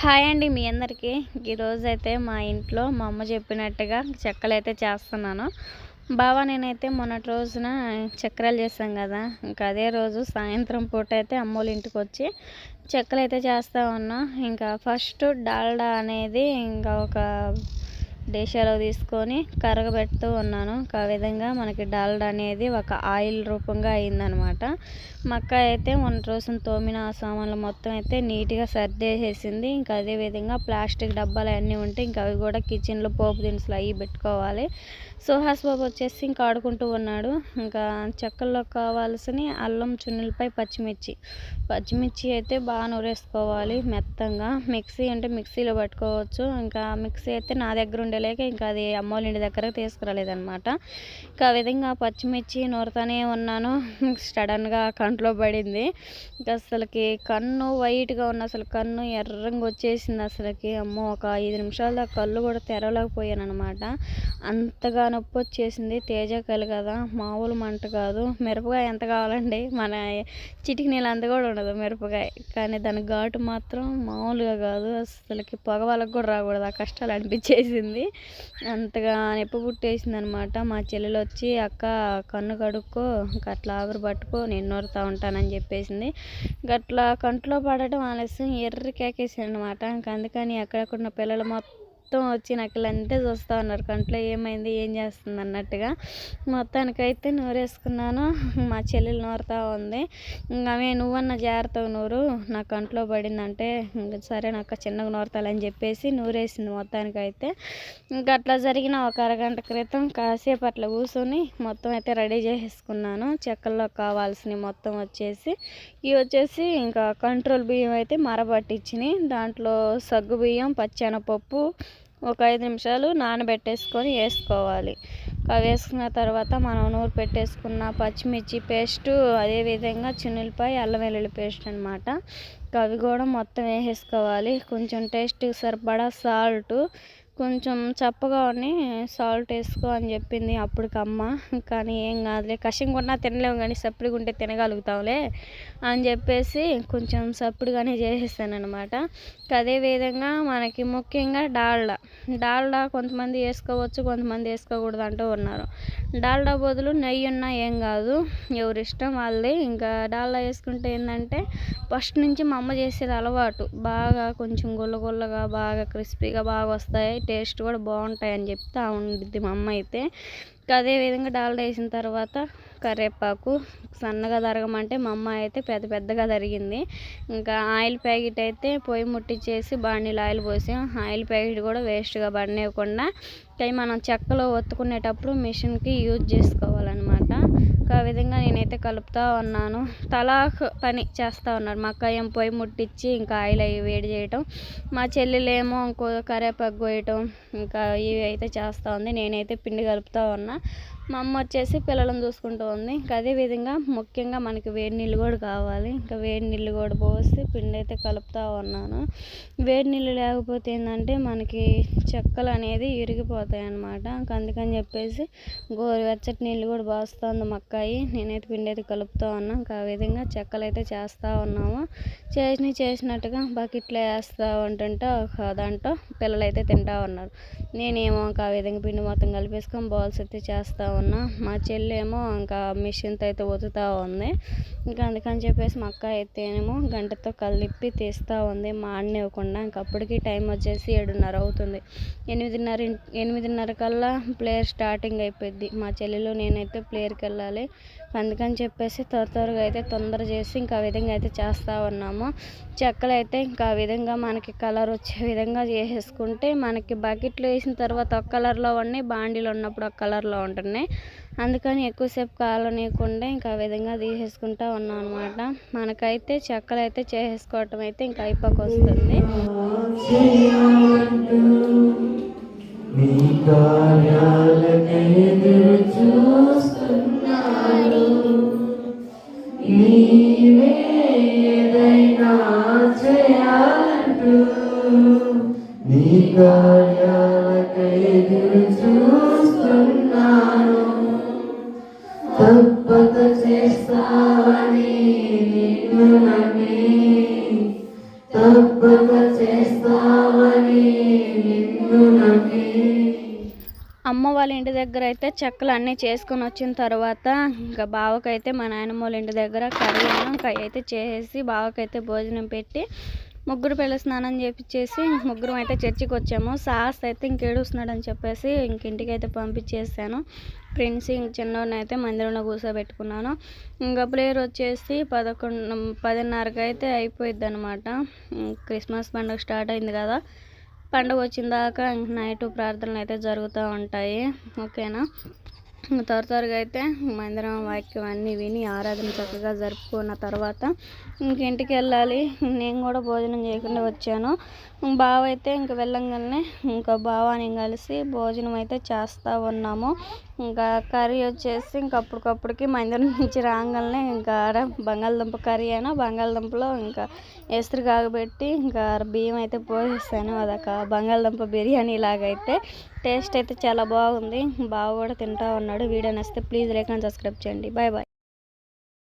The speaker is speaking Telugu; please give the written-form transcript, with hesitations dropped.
హాయ్ అండి మీ అందరికీ. ఈరోజైతే మా ఇంట్లో మా అమ్మ చెప్పినట్టుగా చెక్కలైతే చేస్తున్నాను. బావ నేనైతే మొన్నటి రోజున చక్రాలు చేసాం కదా, ఇంకా అదే రోజు సాయంత్రం పూట అయితే అమ్మోళ్ళ ఇంటికి వచ్చి చెక్కలైతే చేస్తూ ఉన్నా. ఇంకా ఫస్ట్ డాల్డా అనేది ఇంకా ఒక డేషాలో తీసుకొని కరగబెడుతూ ఉన్నాను. ఆ విధంగా మనకి డాల్డా అనేది ఒక ఆయిల్ రూపంగా అయిందనమాట. మా అక్క అయితే మొన్న రోజున తోమిన ఆ సామాన్లు మొత్తం అయితే నీట్గా సర్దేసేసింది. ఇంకా అదేవిధంగా ప్లాస్టిక్ డబ్బాలు అన్నీ ఉంటే ఇంకా అవి కూడా కిచెన్లో పోపు దినుసులు అవి పెట్టుకోవాలి. సుహాస్ బాబు వచ్చేసి ఇంకా ఆడుకుంటూ ఉన్నాడు. ఇంకా చెక్కల్లో కావాల్సిన అల్లం, చున్నులపై పచ్చిమిర్చి అయితే బాగా నూరేసుకోవాలి మెత్తంగా. మిక్సీ అంటే మిక్సీలో పట్టుకోవచ్చు. ఇంకా మిక్సీ అయితే నా దగ్గర ఉండలేక ఇంకా అది అమ్మోళ్ళ ఇంటి దగ్గర తీసుకురాలేదనమాట. ఇంకా ఆ విధంగా పచ్చిమిర్చి నూరుతూనే ఉన్నాను. సడన్గా కంట్లో పడింది. ఇంకా అసలుకి కన్ను వైట్గా ఉన్న అసలు కన్ను ఎర్రంగా వచ్చేసింది. అసలుకి అమ్మో ఒక 5 నిమిషాల దాకా కళ్ళు కూడా తెరవలేకపోయాను అనమాట. అంతగా నొప్పి వచ్చేసింది. తేజకాయలు కదా, మామూలు మంట కాదు. మిరపకాయ ఎంత కావాలండి, మన చిటికి నీళ్ళు అంత కూడా ఉండదు మిరపకాయ, కానీ దాని ఘాటు మాత్రం మామూలుగా కాదు. అసలుకి పొగ వాళ్ళకి కూడా రాకూడదు, ఆ కష్టాలు అనిపించేసింది. అంతగా నొప్పి పుట్టేసింది అనమాట. మా చెల్లెలు వచ్చి అక్క కన్ను కడుక్కో, అట్లా ఆవిరి పట్టుకో, నేను నూరుతూ ఉంటానని చెప్పేసింది. గట్లా కంట్లో పడటం ఆలస్యం ఎర్రి కేకేసాను అనమాట. ఇంకా అందుకని అక్కడక్కడ పిల్లలు మొత్తం వచ్చి నాకు అంతే చూస్తూ ఉన్నారు, కంట్లో ఏమైంది ఏం చేస్తుంది అన్నట్టుగా. మొత్తానికైతే నూరేసుకున్నాను. మా చెల్లెలు నూరుతూ ఉంది. ఇంకా ఆమె నువ్వన్న జాగ్రత్తగా నూరు, నా కంట్లో పడిందంటే ఇంకా సరే నాకు చిన్నగా నూరుతాలని చెప్పేసి నూరేసింది మొత్తానికైతే. ఇంకా అట్లా జరిగిన ఒక అరగంట క్రితం కాసేపు అట్లా కూర్చొని మొత్తం అయితే రెడీ చేసేసుకున్నాను. చెక్కల్లో కావాల్సినవి మొత్తం వచ్చేసి ఇంకా కంట్రోల్ బియ్యం అయితే మరబట్టించినాయి. దాంట్లో సగ్గు బియ్యం, పచ్చెనపప్పు ఒక 5 నిమిషాలు నానబెట్టేసుకొని వేసుకోవాలి. అవి వేసుకున్న తర్వాత మనం నూరు పెట్టేసుకున్న పచ్చిమిర్చి పేస్టు, అదేవిధంగా చున్నులపాయ, అల్లం వెల్లుల్లి పేస్ట్ అనమాట. అవి కూడా మొత్తం వేసేసుకోవాలి. కొంచెం టేస్ట్కి సరిపడా సాల్టు, కొంచెం చప్పగా ఉని సాల్ట్ వేసుకో అని చెప్పింది అప్పటికి అమ్మ. కానీ ఏం కాదులే, కషంగా తినలేము కానీ సప్పుడుగా ఉంటే తినగలుగుతాంలే అని చెప్పేసి కొంచెం సప్పుడుగానే చేసేసాను అనమాట. అదేవిధంగా మనకి ముఖ్యంగా డాల్డా కొంతమంది వేసుకోవచ్చు, కొంతమంది వేసుకోకూడదు అంటూ ఉన్నారు. డాల్డా బదులు నెయ్యి ఉన్నా ఏం కాదు, ఎవరిష్టం వాళ్ళది. ఇంకా డాల్డా వేసుకుంటే ఏంటంటే ఫస్ట్ నుంచి మా అమ్మ చేసేది అలవాటు. బాగా కొంచెం గుల్లగుల్లగా బాగా క్రిస్పీగా బాగా వస్తాయి, టేస్ట్ కూడా బాగుంటాయి అని చెప్తా ఉండిద్ది మా అమ్మ అయితే. అదేవిధంగా డాల్డా వేసిన తర్వాత కరివేపాకు సన్నగా తరగమంటే మా అమ్మ అయితే పెద్దగా తరిగింది. ఇంకా ఆయిల్ ప్యాకెట్ అయితే పొయ్యి ముట్టించేసి బాండీలో ఆయిల్ పోసాం. ఆయిల్ ప్యాకెట్ కూడా వేస్ట్గా పడనివ్వకుండా అవి మనం చెక్కలో ఒత్తుకునేటప్పుడు మిషన్కి యూజ్ చేసుకోవాలన్నమాట. ఆ విధంగా నేనైతే కలుపుతూ ఉన్నాను. తలాక్ పని చేస్తూ ఉన్నారు. మా అక్క ఏం పొయ్యి ముట్టించి ఇంకా ఆయిల్ అవి వేడి చేయటం, మా చెల్లెలేమో ఇంకో కరివేపాకు కోయటం, ఇంకా ఇవి అయితే చేస్తూ ఉంది. నేనైతే పిండి కలుపుతూ ఉన్నా. మా అమ్మ వచ్చేసి పిల్లలను చూసుకుంటూ ఉంది. ఇంకా అదేవిధంగా ముఖ్యంగా మనకి వేడి నీళ్ళు కూడా కావాలి. ఇంకా వేడి నీళ్ళు కూడా పోసి పిండి అయితే కలుపుతూ ఉన్నాను. వేడి నీళ్ళు లేకపోతే ఏంటంటే మనకి చెక్కలు అనేది ఇరిగిపోతాయి అన్నమాట. ఇంకా అందుకని చెప్పేసి గోరువెచ్చటి నీళ్ళు కూడా పోస్తుంది మా అక్కాయి. నేనైతే పిండి అయితే కలుపుతూ ఉన్నాను. ఇంకా ఆ విధంగా చెక్కలు అయితే చేస్తూ ఉన్నాము. చేసినట్టుగా బకెట్లో వేస్తూ ఉంటుంటే ఒక దాంట్లో పిల్లలు అయితే తింటూ ఉన్నారు. నేనేమో ఇంకా ఆ విధంగా పిండి మొత్తం కలిపేసుకొని బౌల్స్ అయితే చేస్తూ ఉన్నా. మా చెల్లేమో ఇంకా మిషన్తో అయితే ఒత్తుతూ ఉంది. ఇంకా అందుకని చెప్పేసి మా అక్క అయితేనేమో గంటతో కలిపి తీస్తూ ఉంది మాడనివ్వకుండా. ఇంక అప్పటికి టైం వచ్చేసి 7:30 అవుతుంది. 8:30 కల్లా ప్లేయర్ స్టార్టింగ్ అయిపోద్ది. మా చెల్లెలు నేనైతే ప్లేయర్కి వెళ్ళాలి. అందుకని చెప్పేసి త్వరగా అయితే తొందర చేసి ఇంకా ఆ విధంగా అయితే చేస్తూ ఉన్నాము. చెక్కలు అయితే ఇంకా ఆ విధంగా మనకి కలర్ వచ్చే విధంగా చేసేసుకుంటే మనకి బకెట్లో వేసిన తర్వాత ఒక కలర్లో ఉన్నాయి, బాండీలో ఉన్నప్పుడు ఒక కలర్లో ఉంటున్నాయి. అందుకని ఎక్కువసేపు కాలనీయకుండా ఇంకా ఆ విధంగా తీసేసుకుంటూ ఉన్నాం అనమాట. మనకైతే చెక్కలు అయితే చేసేసుకోవటం అయితే ఇంకా అయిపోక వస్తుంది. తప్పక చేస్తావని నిన్ను నమ్మి తప్పక చేస్తావని నిన్ను నమ్మి. అమ్మ వాళ్ళ ఇంటి దగ్గర అయితే చెక్కలు అన్నీ చేసుకొని వచ్చిన తర్వాత ఇంకా బావకైతే మా నాయనమ్మ వాళ్ళ ఇంటి దగ్గర కర్రీ ఇంకా అయితే చేసేసి బావకైతే భోజనం పెట్టి ముగ్గురు పిల్లలు స్నానం చేపించేసి ముగ్గురం అయితే చర్చికి వచ్చాము. సాస్ అయితే ఇంకేడుస్తున్నాడని చెప్పేసి ఇంటికి అయితే పంపించేసాను. ఫ్రెండ్స్ చిన్నోడిని అయితే మందిరంలో కూర్చోబెట్టుకున్నాను. ఇంకా ప్రేయర్ వచ్చేసి 10:30కి అయితే అయిపోయిద్ది అనమాట. క్రిస్మస్ పండుగ స్టార్ట్ అయింది కదా, పండుగ వచ్చిన దాకా నైట్ ప్రార్థనలు అయితే జరుగుతూ ఉంటాయి. ఓకేనా, త్వరగా అయితే మందిరం వాక్యం అన్నీ విని ఆరాధన చక్కగా జరుపుకున్న తర్వాత ఇంటికి వెళ్ళాలి. నేను కూడా భోజనం చేయకుండా వచ్చాను. బావ అయితే ఇంక వెళ్ళంగానే ఇంకా బావ నేను కలిసి భోజనం అయితే చేస్తూ ఉన్నాము. ఇంకా కర్రీ వచ్చేసి ఇంకా అప్పటికప్పటికి మందిరం నుంచి రాగానే ఇంకా బంగాళదుంప కర్రీ అయినా బంగాళదుంపలో ఇంకా ఎసురు కాగబెట్టి ఇంకా బియ్యం అయితే పోసేసాను. అదొక బంగాళదుంప బిర్యానీ లాగైతే టేస్ట్ అయితే చాలా బాగుంది. బావ కూడా తింటా ఉన్నాడు. వీడియో నచ్చితే ప్లీజ్ లైక్ అండ్ సబ్స్క్రైబ్ చేయండి. Bye bye.